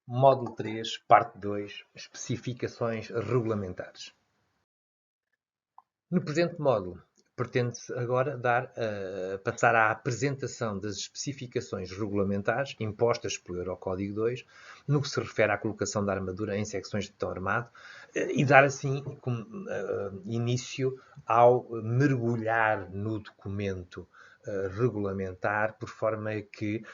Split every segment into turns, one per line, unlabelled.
Módulo 3, parte 2, especificações regulamentares. No presente módulo, pretende-se agora passar à apresentação das especificações regulamentares impostas pelo Eurocódigo 2, no que se refere à colocação da armadura em secções de betão armado, e dar assim início ao mergulhar no documento regulamentar, por forma a que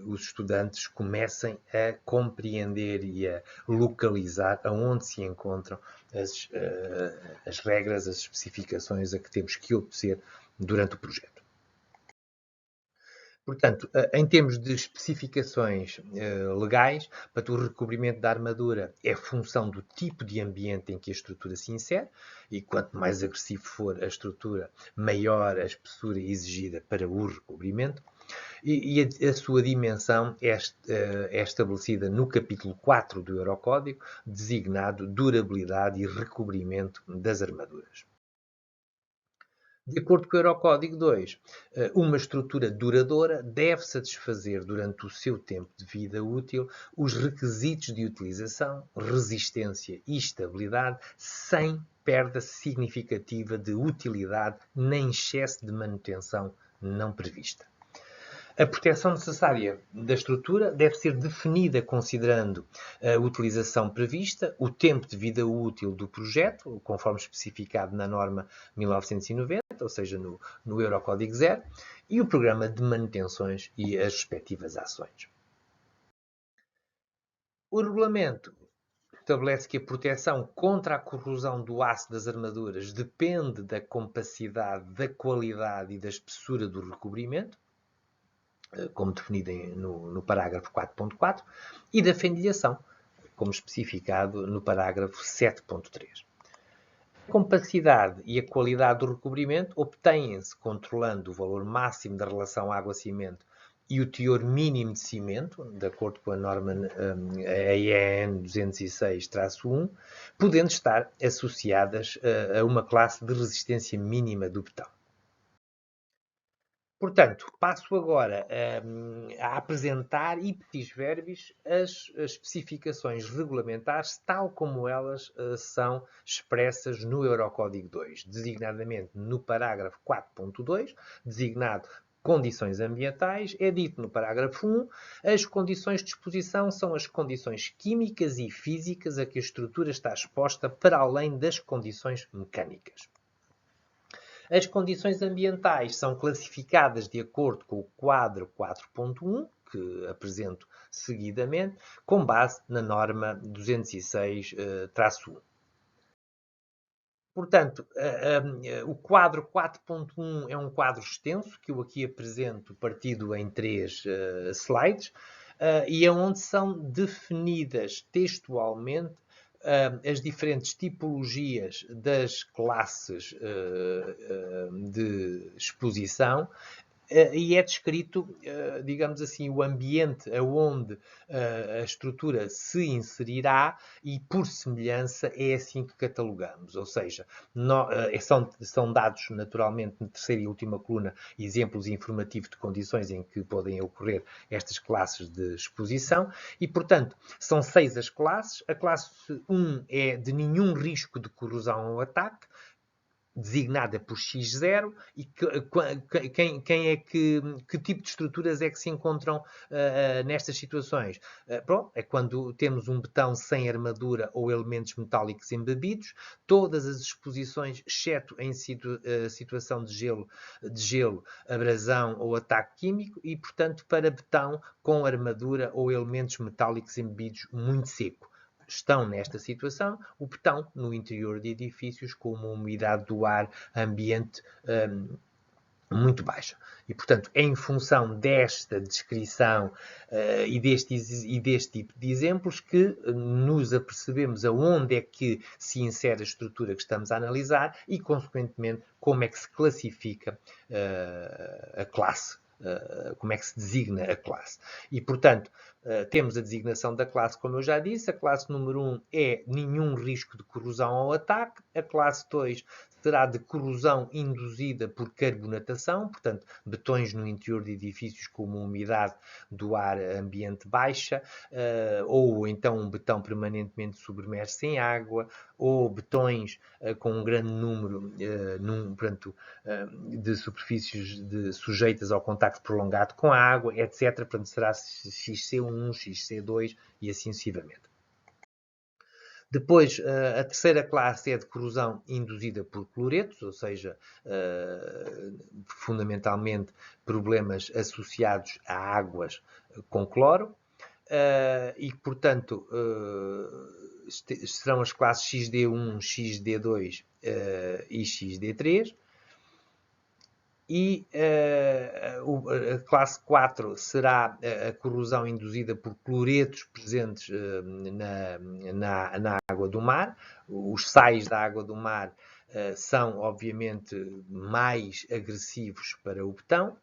os estudantes comecem a compreender e a localizar aonde se encontram as regras, as especificações a que temos que obedecer durante o projeto. Portanto, em termos de especificações legais, para o recobrimento da armadura é função do tipo de ambiente em que a estrutura se insere, e quanto mais agressivo for a estrutura, maior a espessura exigida para o recobrimento. E a sua dimensão é estabelecida no capítulo 4 do Eurocódigo, designado durabilidade e recobrimento das armaduras. De acordo com o Eurocódigo 2, uma estrutura duradoura deve satisfazer durante o seu tempo de vida útil os requisitos de utilização, resistência e estabilidade, sem perda significativa de utilidade nem excesso de manutenção não prevista. A proteção necessária da estrutura deve ser definida considerando a utilização prevista, o tempo de vida útil do projeto, conforme especificado na norma 1990, ou seja, no Eurocódigo 0, e o programa de manutenções e as respectivas ações. O regulamento estabelece que a proteção contra a corrosão do aço das armaduras depende da capacidade, da qualidade e da espessura do recobrimento, como definido no parágrafo 4.4, e da fendilhação, como especificado no parágrafo 7.3. A capacidade e a qualidade do recobrimento obtêm-se controlando o valor máximo da relação água-cimento e o teor mínimo de cimento, de acordo com a norma EN 206-1, podendo estar associadas a uma classe de resistência mínima do betão. Portanto, passo agora a apresentar ipsis verbis as especificações regulamentares, tal como elas são expressas no Eurocódigo 2, designadamente no parágrafo 4.2, designado condições ambientais, é dito no parágrafo 1, as condições de exposição são as condições químicas e físicas a que a estrutura está exposta para além das condições mecânicas. As condições ambientais são classificadas de acordo com o quadro 4.1, que apresento seguidamente, com base na norma 206-1. Portanto, o quadro 4.1 é um quadro extenso, que eu aqui apresento partido em 3 slides, e é onde são definidas textualmente as diferentes tipologias das classes de exposição, e é descrito, digamos assim, o ambiente aonde a estrutura se inserirá e, por semelhança, é assim que catalogamos. Ou seja, são dados, naturalmente, na terceira e última coluna, exemplos informativos de condições em que podem ocorrer estas classes de exposição e, portanto, são 6 as classes. A classe 1 é de nenhum risco de corrosão ou ataque, designada por X0, e que tipo de estruturas é que se encontram nestas situações? Pronto, é quando temos um betão sem armadura ou elementos metálicos embebidos, todas as exposições, exceto em situação de gelo, abrasão ou ataque químico, e, portanto, para betão com armadura ou elementos metálicos embebidos muito seco. Estão nesta situação o betão no interior de edifícios com uma umidade do ar ambiente muito baixa. E, portanto, em função desta descrição e deste tipo de exemplos que nos apercebemos aonde é que se insere a estrutura que estamos a analisar e, consequentemente, como é que se classifica a classe, como é que se designa a classe. E, portanto, temos a designação da classe, como eu já disse. A classe número 1 é nenhum risco de corrosão ou ataque. A classe 2 será de corrosão induzida por carbonatação, portanto, betões no interior de edifícios com uma umidade do ar ambiente baixa, ou então um betão permanentemente submerso em água, ou betões com um grande número de superfícies sujeitas ao contacto prolongado com a água, etc. Portanto, será XC1, XC2 e assim sucessivamente. Depois, a terceira classe é de corrosão induzida por cloretos, ou seja, fundamentalmente problemas associados a águas com cloro, e, portanto, serão as classes XD1, XD2 e XD3. E a classe 4 será a corrosão induzida por cloretos presentes na água do mar. Os sais da água do mar são, obviamente, mais agressivos para o betão.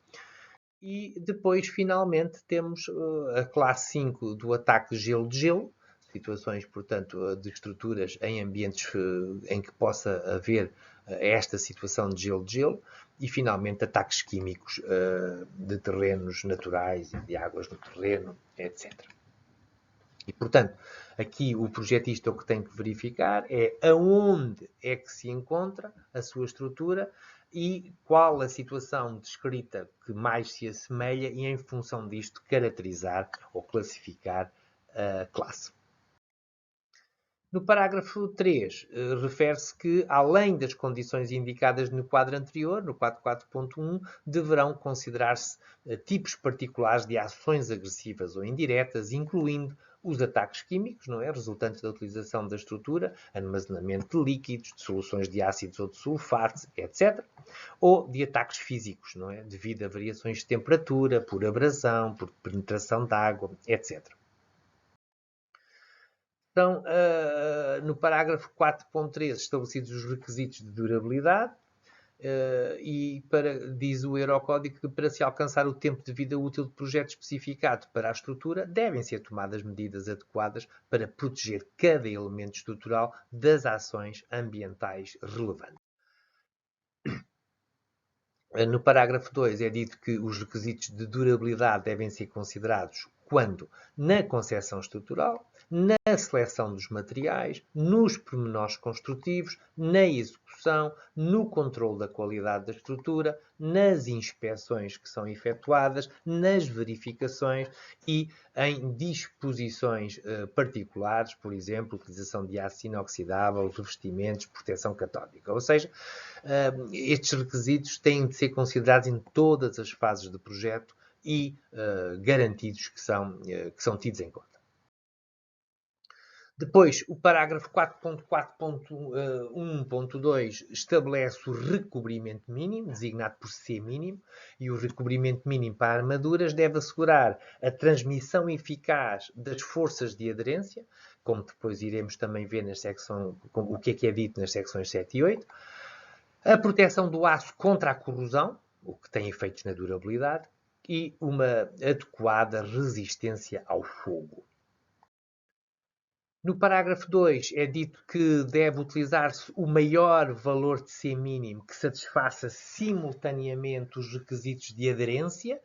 E depois, finalmente, temos a classe 5 do ataque gelo de gelo, situações, portanto, de estruturas em ambientes em que possa haver esta situação de gelo, e finalmente ataques químicos de terrenos naturais e de águas no terreno, etc. E, portanto, aqui o projetista o que tem que verificar é aonde é que se encontra a sua estrutura e qual a situação descrita que mais se assemelha e, em função disto, caracterizar ou classificar a classe. No parágrafo 3, refere-se que, além das condições indicadas no quadro anterior, no quadro 4.1, deverão considerar-se tipos particulares de ações agressivas ou indiretas, incluindo os ataques químicos, não é? Resultantes da utilização da estrutura, armazenamento de líquidos, de soluções de ácidos ou de sulfatos, etc. Ou de ataques físicos, não é? Devido a variações de temperatura, por abrasão, por penetração de água, etc. Então, no parágrafo 4.3, estabelecidos os requisitos de durabilidade, e diz o Eurocódigo que para se alcançar o tempo de vida útil de projeto especificado para a estrutura, devem ser tomadas medidas adequadas para proteger cada elemento estrutural das ações ambientais relevantes. No parágrafo 2 é dito que os requisitos de durabilidade devem ser considerados quando? Na concepção estrutural, na seleção dos materiais, nos pormenores construtivos, na execução, no controle da qualidade da estrutura, nas inspeções que são efetuadas, nas verificações e em disposições particulares, por exemplo, utilização de aço inoxidável, revestimentos, proteção catódica. Ou seja, estes requisitos têm de ser considerados em todas as fases do projeto e garantidos que são tidos em conta. Depois, o parágrafo 4.4.1.2 estabelece o recobrimento mínimo, designado por C mínimo, e o recobrimento mínimo para armaduras deve assegurar a transmissão eficaz das forças de aderência, como depois iremos também ver o que é dito nas secções 7 e 8, a proteção do aço contra a corrosão, o que tem efeitos na durabilidade, e uma adequada resistência ao fogo. No parágrafo 2 é dito que deve utilizar-se o maior valor de C mínimo que satisfaça simultaneamente os requisitos de aderência,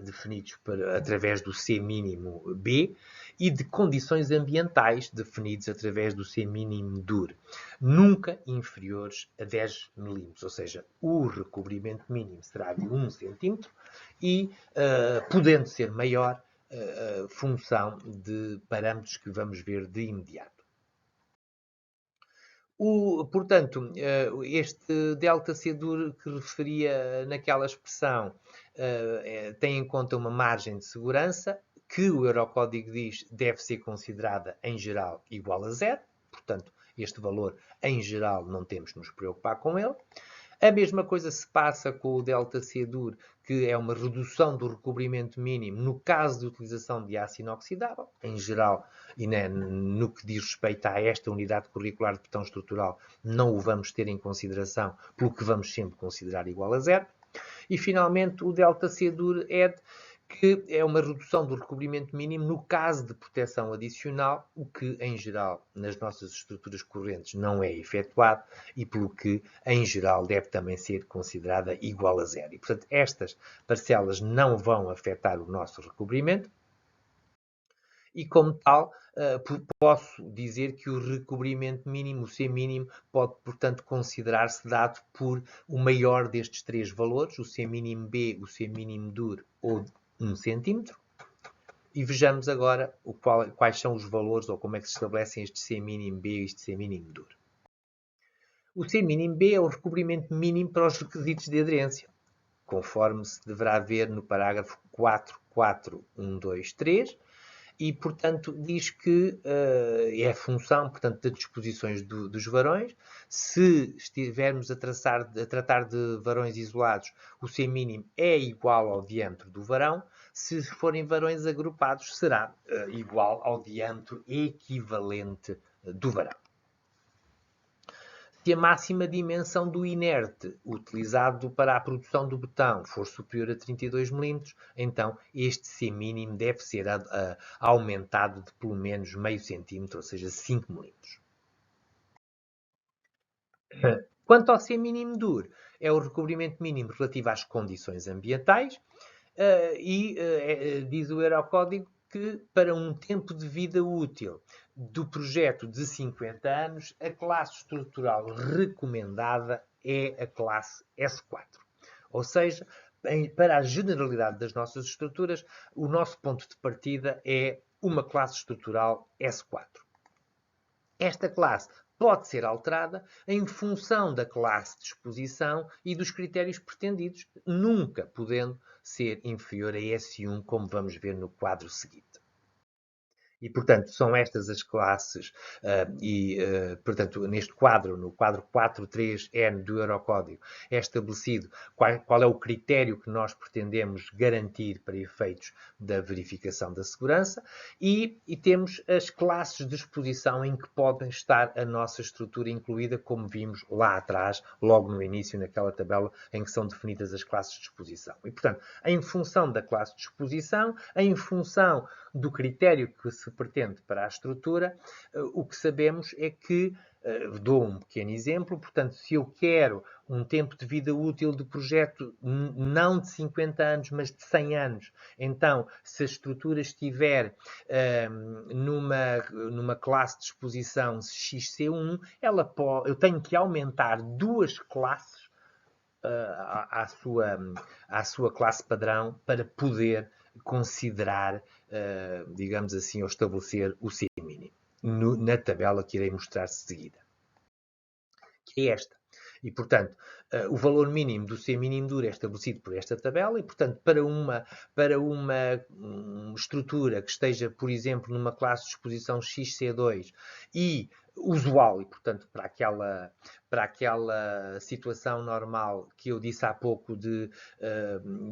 definidos através do C mínimo B, e de condições ambientais, definidos através do C mínimo DUR, nunca inferiores a 10 milímetros, ou seja, o recobrimento mínimo será de 1 centímetro e, podendo ser maior, função de parâmetros que vamos ver de imediato. Portanto, este ΔC-DUR que referia naquela expressão tem em conta uma margem de segurança que o Eurocódigo diz deve ser considerada em geral igual a 0. Portanto, este valor em geral não temos de nos preocupar com ele. A mesma coisa se passa com o ΔC-DUR, que é uma redução do recobrimento mínimo no caso de utilização de aço inoxidável, em geral, e no que diz respeito a esta unidade curricular de betão estrutural, não o vamos ter em consideração, pelo que vamos sempre considerar igual a 0. E, finalmente, o ΔC-DUR-ED, que é uma redução do recobrimento mínimo no caso de proteção adicional, o que, em geral, nas nossas estruturas correntes não é efetuado e pelo que, em geral, deve também ser considerada igual a zero. E, portanto, estas parcelas não vão afetar o nosso recobrimento e, como tal, posso dizer que o recobrimento mínimo, o C mínimo, pode, portanto, considerar-se dado por o maior destes três valores, o C mínimo B, o C mínimo DUR ou 1 centímetro. E vejamos agora quais são os valores ou como é que se estabelecem este C mínimo B e este C mínimo DUR. O C mínimo B é o recobrimento mínimo para os requisitos de aderência, conforme se deverá ver no parágrafo 4.4.1.2.3, e, portanto, diz que é a função, portanto, das disposições dos varões. Se estivermos a tratar de varões isolados, o C mínimo é igual ao diâmetro do varão. Se forem varões agrupados, será igual ao diâmetro equivalente do varão. Se a máxima dimensão do inerte utilizado para a produção do betão for superior a 32 mm, então este C mínimo deve ser aumentado de pelo menos meio centímetro, ou seja, 5 mm. Quanto ao C mínimo DUR, é o recobrimento mínimo relativo às condições ambientais diz o Eurocódigo que para um tempo de vida útil do projeto de 50 anos, a classe estrutural recomendada é a classe S4. Ou seja, para a generalidade das nossas estruturas, o nosso ponto de partida é uma classe estrutural S4. Esta classe pode ser alterada em função da classe de exposição e dos critérios pretendidos, nunca podendo ser inferior a S1, como vamos ver no quadro seguinte. E, portanto, são estas as classes portanto, neste quadro, no quadro 4.3N do Eurocódigo, é estabelecido qual é o critério que nós pretendemos garantir para efeitos da verificação da segurança e temos as classes de exposição em que pode estar a nossa estrutura incluída, como vimos lá atrás, logo no início, naquela tabela em que são definidas as classes de exposição. E, portanto, em função da classe de exposição, em função do critério que se pretende para a estrutura, o que sabemos é que, dou um pequeno exemplo, portanto, se eu quero um tempo de vida útil do projeto não de 50 anos, mas de 100 anos, então, se a estrutura estiver numa classe de exposição XC1, eu tenho que aumentar duas classes à sua classe padrão para poder considerar, digamos assim, ou estabelecer o C mínimo na tabela que irei mostrar de seguida, que é esta. E, portanto, o valor mínimo do C mínimo DUR é estabelecido por esta tabela e, portanto, para uma estrutura que esteja, por exemplo, numa classe de exposição XC2 e usual, e, portanto, para aquela situação normal que eu disse há pouco de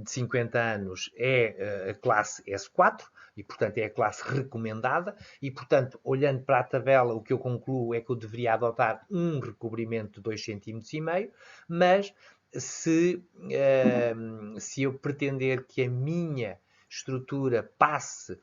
50 anos, é a classe S4, e, portanto, é a classe recomendada, e, portanto, olhando para a tabela, o que eu concluo é que eu deveria adotar um recobrimento de 2,5 cm, mas se eu pretender que a minha estrutura passe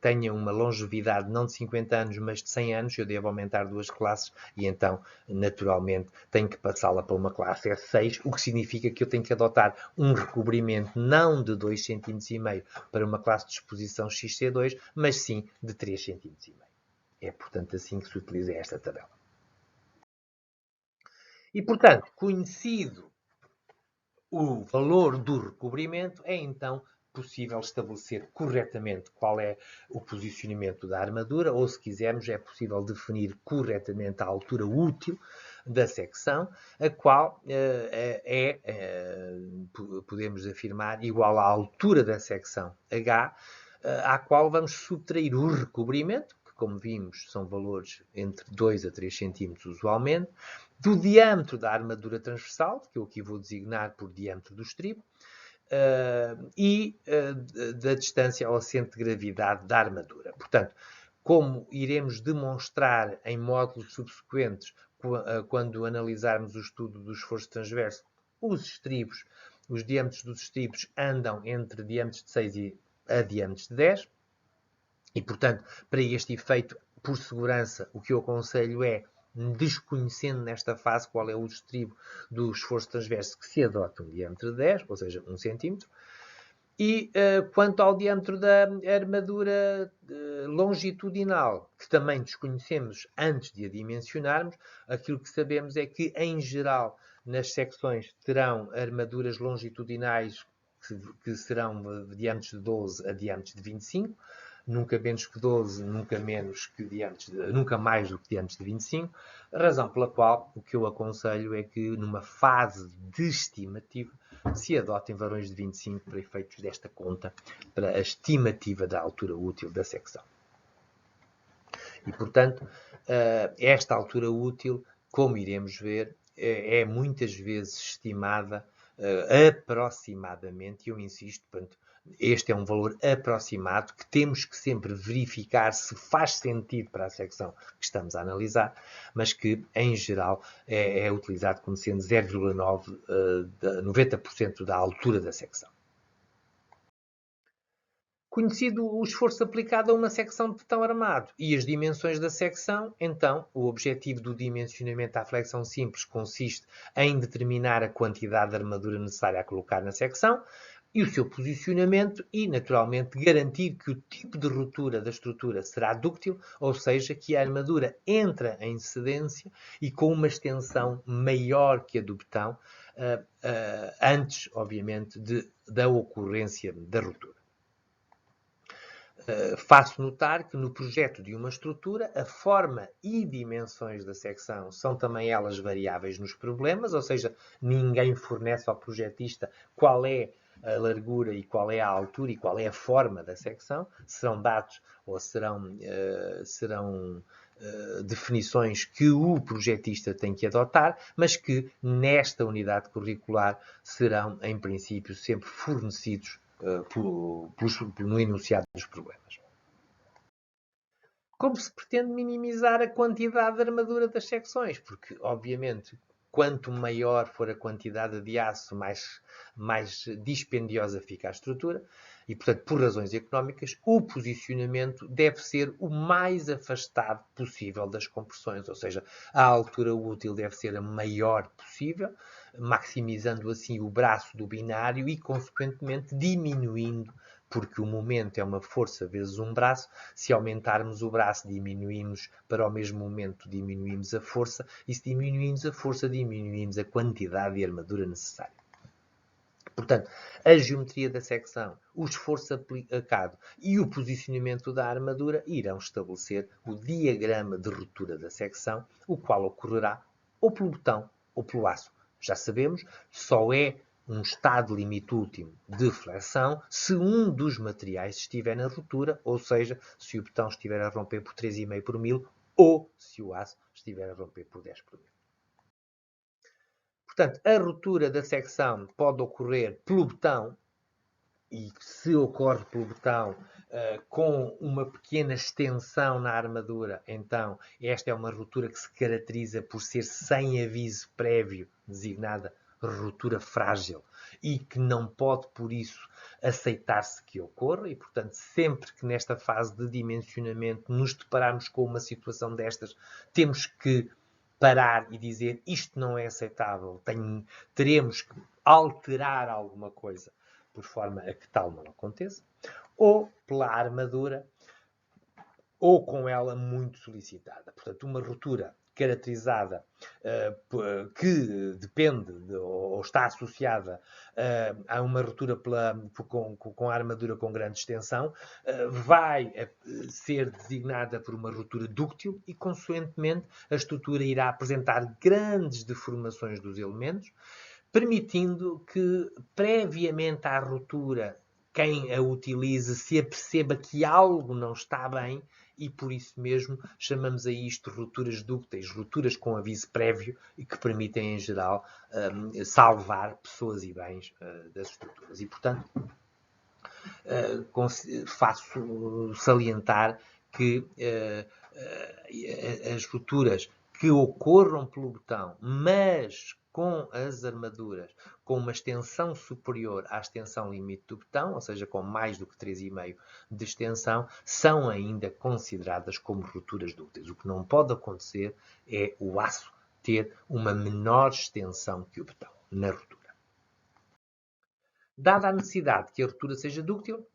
tenha uma longevidade não de 50 anos, mas de 100 anos, eu devo aumentar duas classes e então, naturalmente, tenho que passá-la para uma classe S6, o que significa que eu tenho que adotar um recobrimento não de 2,5 cm para uma classe de exposição XC2, mas sim de 3,5 cm. É, portanto, assim que se utiliza esta tabela. E, portanto, conhecido o valor do recobrimento, é então possível estabelecer corretamente qual é o posicionamento da armadura, ou, se quisermos, é possível definir corretamente a altura útil da secção, a qual podemos afirmar, igual à altura da secção H, à qual vamos subtrair o recobrimento, que, como vimos, são valores entre 2 a 3 cm usualmente, do diâmetro da armadura transversal, que eu aqui vou designar por diâmetro do estribo, da distância ao centro de gravidade da armadura. Portanto, como iremos demonstrar em módulos subsequentes, quando analisarmos o estudo do esforço transverso, os estribos os diâmetros dos estribos andam entre diâmetros de 6 a diâmetros de 10. E, portanto, para este efeito, por segurança, o que eu aconselho é, desconhecendo nesta fase qual é o estribo do esforço transverso, que se adota um diâmetro de 10, ou seja, 1 cm. E quanto ao diâmetro da armadura longitudinal, que também desconhecemos antes de a dimensionarmos, aquilo que sabemos é que, em geral, nas secções terão armaduras longitudinais que serão de diâmetros de 12 a diâmetros de 25, nunca menos que 12, nunca mais do que diâmetros de 25, razão pela qual o que eu aconselho é que, numa fase de estimativa, se adotem varões de 25 para efeitos desta conta, para a estimativa da altura útil da secção. E, portanto, esta altura útil, como iremos ver, é muitas vezes estimada aproximadamente, e eu insisto, portanto, este é um valor aproximado que temos que sempre verificar se faz sentido para a secção que estamos a analisar, mas que, em geral, é utilizado como sendo 0,9, 90% da altura da secção. Conhecido o esforço aplicado a uma secção de betão armado e as dimensões da secção, então, o objetivo do dimensionamento à flexão simples consiste em determinar a quantidade de armadura necessária a colocar na secção e o seu posicionamento e, naturalmente, garantir que o tipo de ruptura da estrutura será dúctil, ou seja, que a armadura entra em cedência e com uma extensão maior que a do betão, antes, obviamente, da ocorrência da ruptura. Faço notar que no projeto de uma estrutura, a forma e dimensões da secção são também elas variáveis nos problemas, ou seja, ninguém fornece ao projetista qual é a largura e qual é a altura e qual é a forma da secção. Serão dados ou serão definições que o projetista tem que adotar, mas que nesta unidade curricular serão, em princípio, sempre fornecidos no enunciado dos problemas. Como se pretende minimizar a quantidade de armadura das secções? Porque, obviamente, quanto maior for a quantidade de aço, mais dispendiosa fica a estrutura e, portanto, por razões económicas, o posicionamento deve ser o mais afastado possível das compressões, ou seja, a altura útil deve ser a maior possível, maximizando assim o braço do binário e, consequentemente, diminuindo, porque o momento é uma força vezes um braço. Se aumentarmos o braço, diminuímos para o mesmo momento, diminuímos a força, e se diminuímos a força, diminuímos a quantidade de armadura necessária. Portanto, a geometria da secção, o esforço aplicado e o posicionamento da armadura irão estabelecer o diagrama de ruptura da secção, o qual ocorrerá ou pelo betão ou pelo aço. Já sabemos, só é um estado limite último de flexão se um dos materiais estiver na ruptura, ou seja, se o betão estiver a romper por 3,5 por 1000 ou se o aço estiver a romper por 10 por 1000. Portanto, a ruptura da secção pode ocorrer pelo betão, e se ocorre pelo betão com uma pequena extensão na armadura, então esta é uma ruptura que se caracteriza por ser sem aviso prévio, designada ruptura frágil, e que não pode, por isso, aceitar-se que ocorra, e, portanto, sempre que nesta fase de dimensionamento nos depararmos com uma situação destas, temos que parar e dizer isto não é aceitável, teremos que alterar alguma coisa por forma a que tal não aconteça, ou pela armadura, ou com ela muito solicitada. Portanto, uma ruptura caracterizada que depende ou está associada a uma ruptura com a armadura com grande extensão, vai ser designada por uma ruptura dúctil e, consequentemente, a estrutura irá apresentar grandes deformações dos elementos, permitindo que, previamente à ruptura, quem a utilize se aperceba que algo não está bem e, por isso mesmo, chamamos a isto rupturas dúcteis, rupturas com aviso prévio e que permitem, em geral, salvar pessoas e bens das estruturas. E, portanto, faço salientar que as rupturas que ocorram pelo betão, mas com as armaduras com uma extensão superior à extensão limite do betão, ou seja, com mais do que 3,5 de extensão, são ainda consideradas como rupturas dúcteis. O que não pode acontecer é o aço ter uma menor extensão que o betão na ruptura. Dada a necessidade que a ruptura seja dúctil,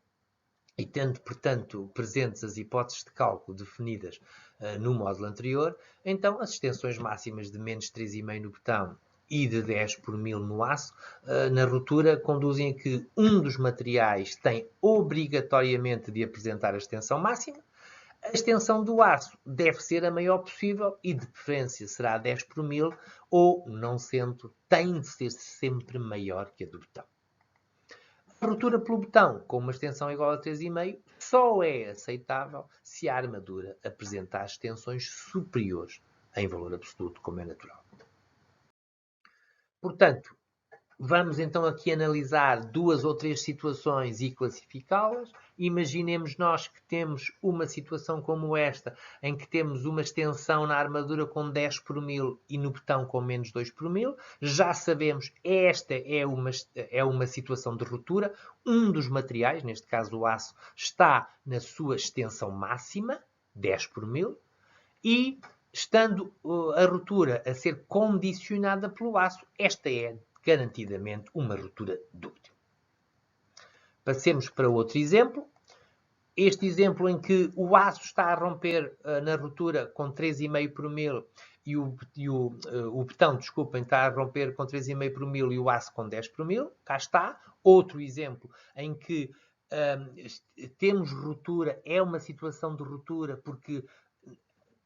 e tendo, portanto, presentes as hipóteses de cálculo definidas no módulo anterior, então as extensões máximas de menos 3,5 no betão e de 10 por 1000 no aço, na ruptura, conduzem a que um dos materiais tem obrigatoriamente de apresentar a extensão máxima. A extensão do aço deve ser a maior possível e, de preferência, será 10 por 1000 ou, não sendo, tem de ser sempre maior que a do betão. A ruptura pelo betão com uma extensão igual a 3,5 só é aceitável se a armadura apresentar extensões superiores em valor absoluto, como é natural. Portanto, vamos então aqui analisar 2 ou 3 situações e classificá-las. Imaginemos nós que temos uma situação como esta, em que temos uma extensão na armadura com 10 por 1000 e no betão com menos 2 por 1000. Já sabemos, esta é uma situação de ruptura. Um dos materiais, neste caso o aço, está na sua extensão máxima, 10 por 1000, e estando a ruptura a ser condicionada pelo aço, esta é garantidamente uma ruptura dúctil. Passemos para outro exemplo. Este exemplo em que o aço está a romper na ruptura com 3,5 por 1000 e o betão, desculpem, está a romper com 3,5 por 1000 e o aço com 10 por 1000. Cá está. Outro exemplo em que temos ruptura, é uma situação de ruptura porque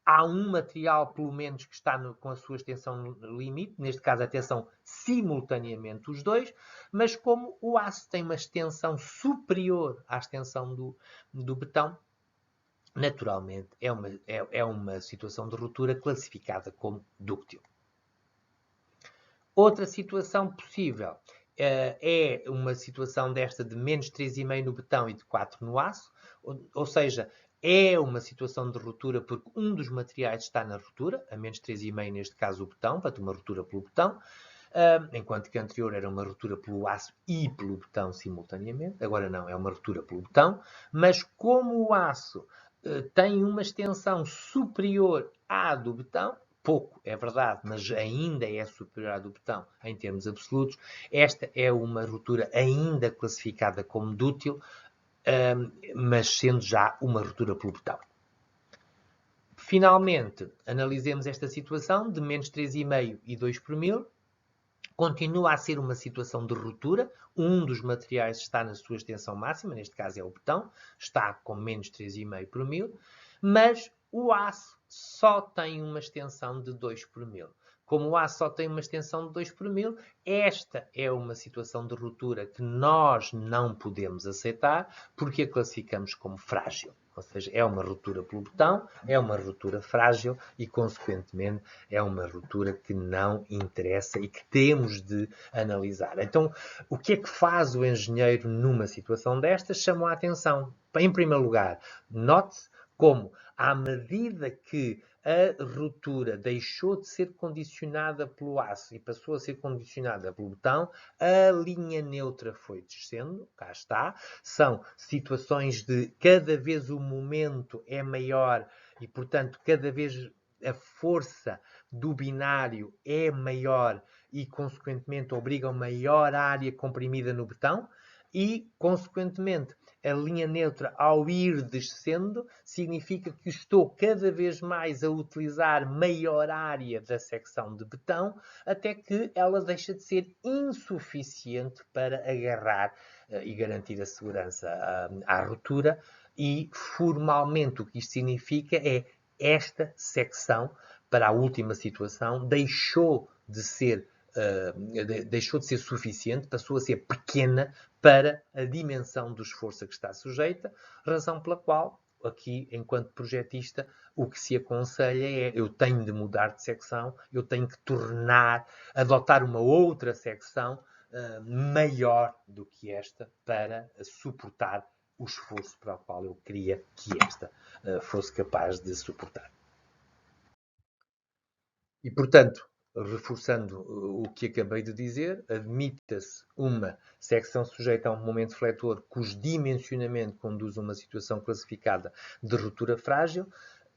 há um material, pelo menos, que está com a sua extensão limite, neste caso a tensão simultaneamente os dois, mas como o aço tem uma extensão superior à extensão do betão, naturalmente é uma situação de ruptura classificada como dúctil. Outra situação possível é uma situação desta de menos 3,5 no betão e de 4 no aço, ou seja, é uma situação de ruptura porque um dos materiais está na ruptura, a menos 3,5 neste caso o betão, portanto uma ruptura pelo betão, enquanto que a anterior era uma ruptura pelo aço e pelo betão simultaneamente, agora não, é uma ruptura pelo betão, mas como o aço tem uma extensão superior à do betão, pouco, é verdade, mas ainda é superior à do betão em termos absolutos, esta é uma ruptura ainda classificada como dúctil, mas sendo já uma ruptura pelo betão. Finalmente, analisemos esta situação de menos 3,5 e 2 por 1000. Continua a ser uma situação de ruptura. Um dos materiais está na sua extensão máxima, neste caso é o betão, está com menos 3,5 por 1000, mas o aço só tem uma extensão de 2 por 1000. Como o aço só tem uma extensão de 2 por 1000, esta é uma situação de ruptura que nós não podemos aceitar porque a classificamos como frágil. Ou seja, é uma ruptura pelo betão, é uma ruptura frágil e, consequentemente, é uma ruptura que não interessa e que temos de analisar. Então, o que é que faz o engenheiro numa situação destas? Chama a atenção. Em primeiro lugar, note como, à medida que a ruptura deixou de ser condicionada pelo aço e passou a ser condicionada pelo betão, a linha neutra foi descendo, cá está. São situações de cada vez o momento é maior e, portanto, cada vez a força do binário é maior e, consequentemente, obriga a maior área comprimida no betão e, consequentemente, a linha neutra, ao ir descendo, significa que estou cada vez mais a utilizar maior área da secção de betão, até que ela deixa de ser insuficiente para agarrar e garantir a segurança à ruptura. E, formalmente, o que isto significa é esta secção, para a última situação, deixou de ser suficiente, passou a ser pequena para a dimensão do esforço a que está sujeita, razão pela qual, aqui, enquanto projetista, o que se aconselha é eu tenho de mudar de secção, eu tenho que adotar uma outra secção maior do que esta para suportar o esforço para o qual eu queria que esta fosse capaz de suportar. E, portanto, reforçando o que acabei de dizer, admita-se uma secção sujeita a um momento fletor cujo dimensionamento conduz a uma situação classificada de ruptura frágil.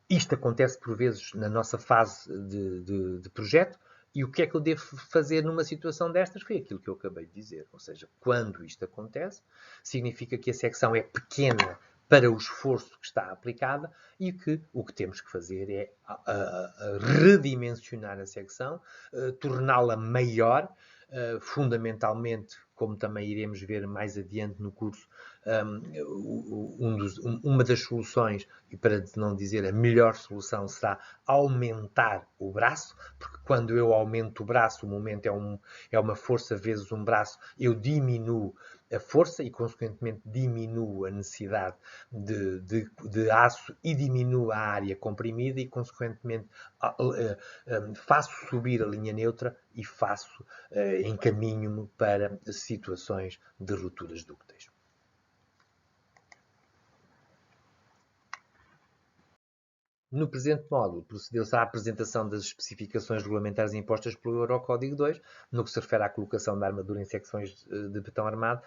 Isto acontece por vezes na nossa fase de projeto. E o que é que eu devo fazer numa situação destas? Foi aquilo que eu acabei de dizer. Ou seja, quando isto acontece, significa que a secção é pequena para o esforço que está aplicada e que o que temos que fazer é redimensionar a secção, torná-la maior, fundamentalmente, como também iremos ver mais adiante no curso, uma das soluções, e para não dizer a melhor solução, será aumentar o braço, porque quando eu aumento o braço, o momento é uma força vezes um braço, eu diminuo a força e, consequentemente, diminuo a necessidade de aço e diminuo a área comprimida e, consequentemente, faço subir a linha neutra e encaminho-me para situações de rupturas dúcteis. No presente módulo, procedeu-se à apresentação das especificações regulamentares impostas pelo Eurocódigo 2, no que se refere à colocação da armadura em secções de betão armado,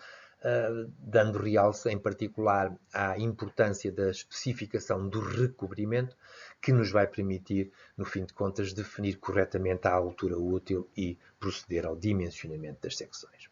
dando realce, em particular, à importância da especificação do recobrimento, que nos vai permitir, no fim de contas, definir corretamente a altura útil e proceder ao dimensionamento das secções.